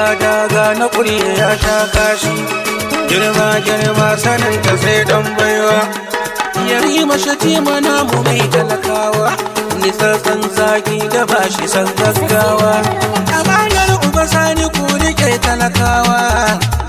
daga na ƙuri ya sha kashi. Girma saninta sai dan baiwa. Yarima Shatima namu mai talakawa, nisassan zaki da bashi san gaggawa. Amanar uba sani ku rike talakawa.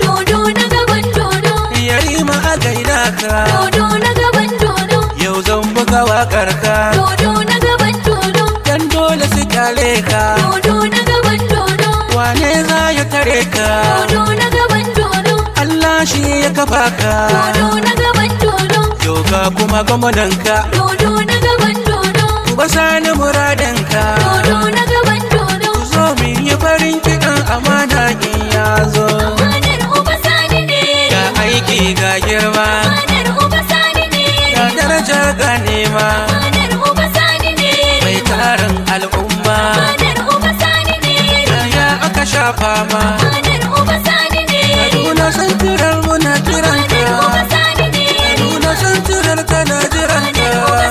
Dodo na gaban dodo, Yarima a gaida ka. dodo na gaban dodo, Yau zan buga waƙar ka. dodo na gaban dodo, Dan dole su kyale ka. dodo na gaban dodo, Wane za ya tare ka? dodo na gaban dodo, Allah shi ya kafa ka. dodo na gaban dodo, Yau ga kuma gwamnanka. dodo na gaban dodo, Uba sani muradinka. dodo na gaban dodo. Zo mu yi farin kiɗan amana in ya zo. Amanar uba sani ne, Ga aiki ga girma, amanar uba sani ne, ga daraja ga nema. amanar uba sani ne, Mai tarin al'umma, amanar uba sani ne, ya aka shafa ma. amanar uba sani ne, Kaduna santirar muna amanar uba kiranka. sani ne, Kaduna santirar kana amanar uba jiranka.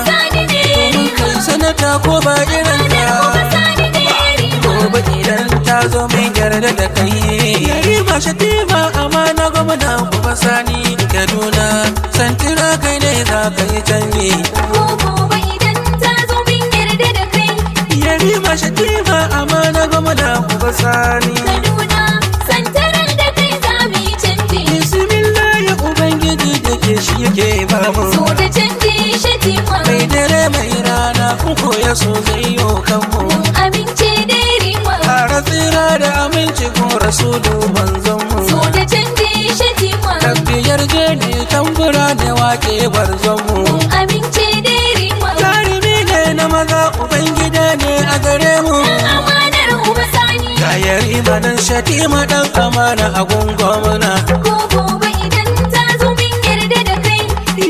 sani ne, Kai sanata ko ba irinka. amanar uba sani ne, Gobe idan ta zo min yarda da kai. Yarima Shatima amana gwamna uba sani. Kaduna santira kai ne za ka yi canji. ko gobe idan ta zo min yarda da kai. Yarima Shatima amana gwamna uba sani. Kaduna santarar da kai za mu yi canji, Bismillah ya Ubangiji da ke shi yake bamu. so da canji Shatima, Mai dare mai rana uku ya so zai yi kanmu. mun amince da rima, Kara tsira da aminci ko rasulu manzonmu. so da canji Shatima, Tabbiyar jeni tambura ne wake barzonmu. mun amince da rima. Jarumi ne na maza Ubangida ne a gare mu. Amanar uba sani, Ga Yarima nan Shatima dan amana a gungomuna. ko gobe idan ta zo min yarda da kai.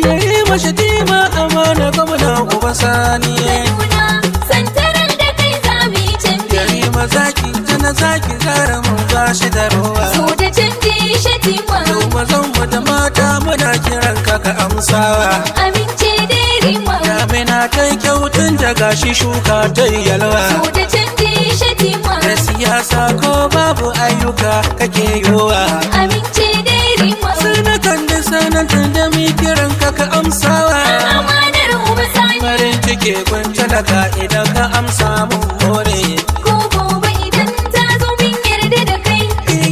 Yarima Shatima amana gwamna uba sani. Kaduna santarar da kai za mu yi canji, Yarima zaki tana zaki zara mun gashi da ruwa. so da canji Shatima, Yau mazan mu da mata muna kiran ka ka amsawa. amince da rima, Damina ta yi kyautun da gashi shuka ta yi yalwa. so da canji Shatima, Da siyasa ko babu ayyuka kake yowa. amince da rima. Sanatan da sanatan da mi kiran ka ka amsawa. Amanar uba sani, Farin ciki kun talaka idan ka amsa mun more. ko gobe idan ta zo min yarda da kai.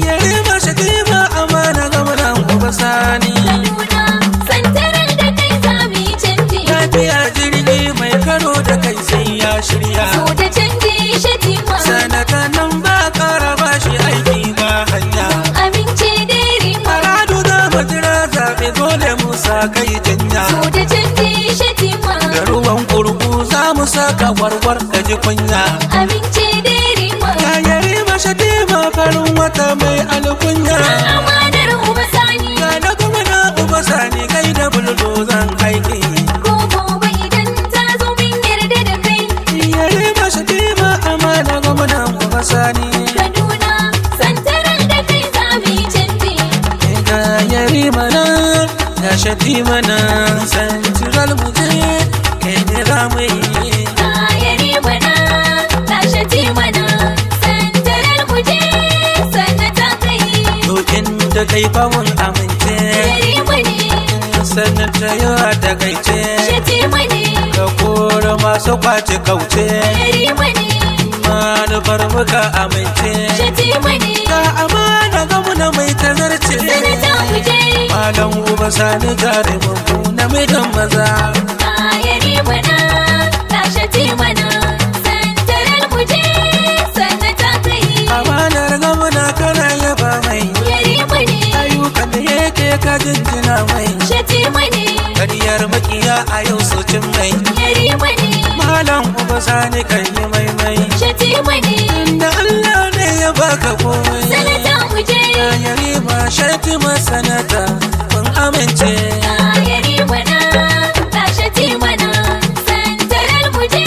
Yarima Shatima amana gwamnan uba sani. Kaduna santarar da kai za mu yi canji, Lafiya jirgi mai karo da kai sai ya shirya. so da canji Shatima, Sanata nan ba kara bashi aiki ba hanya. amince da rima, Aradu da majira zaɓe dole musa kai janya. so da canji Shatima, Da ruwan kurku za mu saka warwar ka ji kunya. amince da rima. Ya Yarima Shatima farin wata mai alkunya. Amanar uba sani, Ga na gwamna uba sani kai da buldozan aiki. ko gobe idan ta zo min yarda da kai. Yarima Shatima amana gwamna uba sani. Kaduna santarar da kai za mu yi canji, Ga Yarima nan ga Shatima nan santiral muje kai ne za mu yi. kayari mana, na Shatima na, santarar mu je sanata kai. Dokin da kai fawon amince. Yarima ne, Sanata yawa da kaice. Shatima ne, Ka kora masu kwace kauce. Yarima ne, Manufar muka amince. Shatima ne, Ga amana gwamna mai tazarce. sanata mu je. Malam uba sani jarumin ku namijin maza. Kayari mana, na Shatima na, santarar mu je sanata kai. Amanar gwamna kana yaba mai. Yarima ne, Ayyukan da yake ka jinjina mai. Shatima ne, Kariyar makiya a yau su cin mai. Yarima ne, Malam uba sani kan yi maimai. Shatima ne, Da Allah ne ya baka komai. sanata mu je. Ya Yarima Shatima sanata kun amince. Kayari mana, na Shatima na, santarar mu je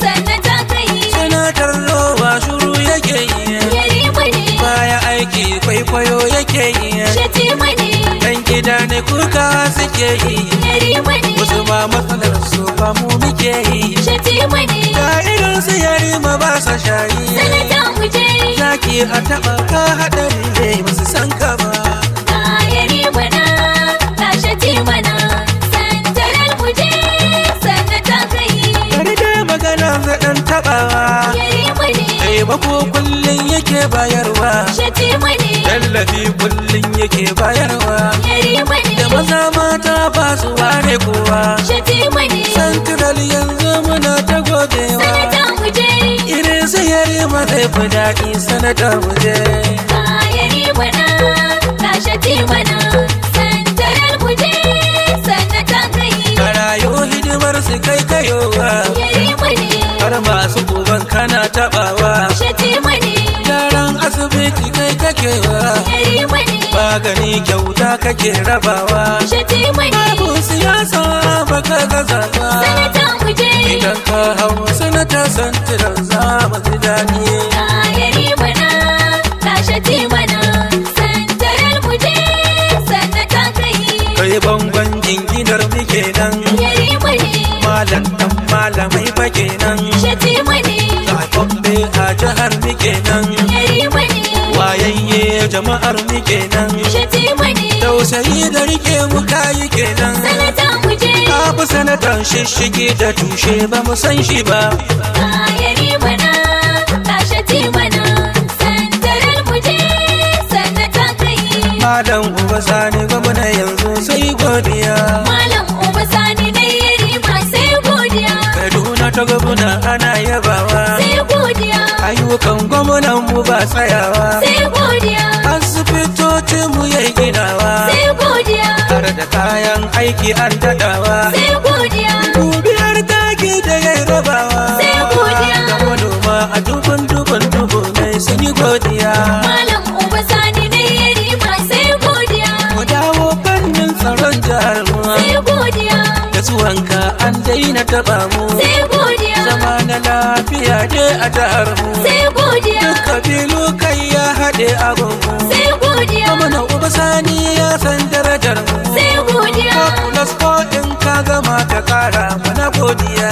sanata kai. Sanatar roba shuru yake yi. Yarima ne, Baya aiki kwaikwayo yake yi. Shatima ne, Dan gida ne kuka suke yi. Yarima ne, Wasu ma matsalar su ba mu muke yi. Shatima ne, Ga irin su Yarima ba sa shayi. sanata mu je. Zaki ki a taɓa ka haɗari ne ba su san ka ba. Ayari mana, kashe ti mana, santarar muje, sanata kai. Bari dai magana zaɗan taɓawa. Yari mane, Taimako kullum yake bayarwa. shati mane, Tallafi kullum yake bayarwa. yari mane, Da maza mata ba su ware kowa. shati mane, Santiral yanzu muna ta godewa. sanata muje. Irin sayari ma zai fi daɗi sanata muje. Ayari mana, kashe ti mana, santarar muje, sanata kai. Karayo hidimar su kai kayowa. Yari mane, Har masu uban kana taɓawa. shati mane, Gyaran asibiti kai kakewa. yari mane, Magani kyauta kake rabawa. shati mane, Abun siyasa baka gaza ba. sanata muje. Idan ka hau sanata santiral za mu ji daɗi. Ayari mana, kashe ti mana, santarar muje, sanata kai. Kai bangon jinginar muke nan. Yari mane, Malam ɗan malamai fa kenan. shati mane, Zaɓaɓɓe a jihar muke nan. yari mane, Wayayye jama'ar muke nan. shati mane, Tausayi da rike mu kayi kenan. sanata muje. Kafi sanatan shishigi da tushe ba mu san shi ba. Ayari mana, kashe ti mana, santarar muje, sanata kai. Malam Uba Sani gwamna yanzu sai godiya. Malam Uba Sani na yari ma sai godiya, Kaduna ta gwamna ana yabawa. sai godiya, Ayyukan gwamnan mu ba tsayawa. sai godiya, Asibitocin mu yayi ginawa. sai godiya, Har da kayan aiki an daɗawa. sai godiya, Dubiyar taki da yayi rabawa. Sai godiya. Ga manoma a dubun mai sun yi godiya. Malam Uba Sani na yari ma sai godiya, Mu dawo fannin tsaron jihar mu. sai godiya, Da zuwanka an daina taɓa mu. sai godiya, Zama na lafiya ne a jihar mu. sai godiya, Duk kabilu kai ya haɗe agungu. sai godiya, Gwamna Uba Sani ya san darajar mu. sai godiya. Plus ko in ka gama ka ƙara mana godiya.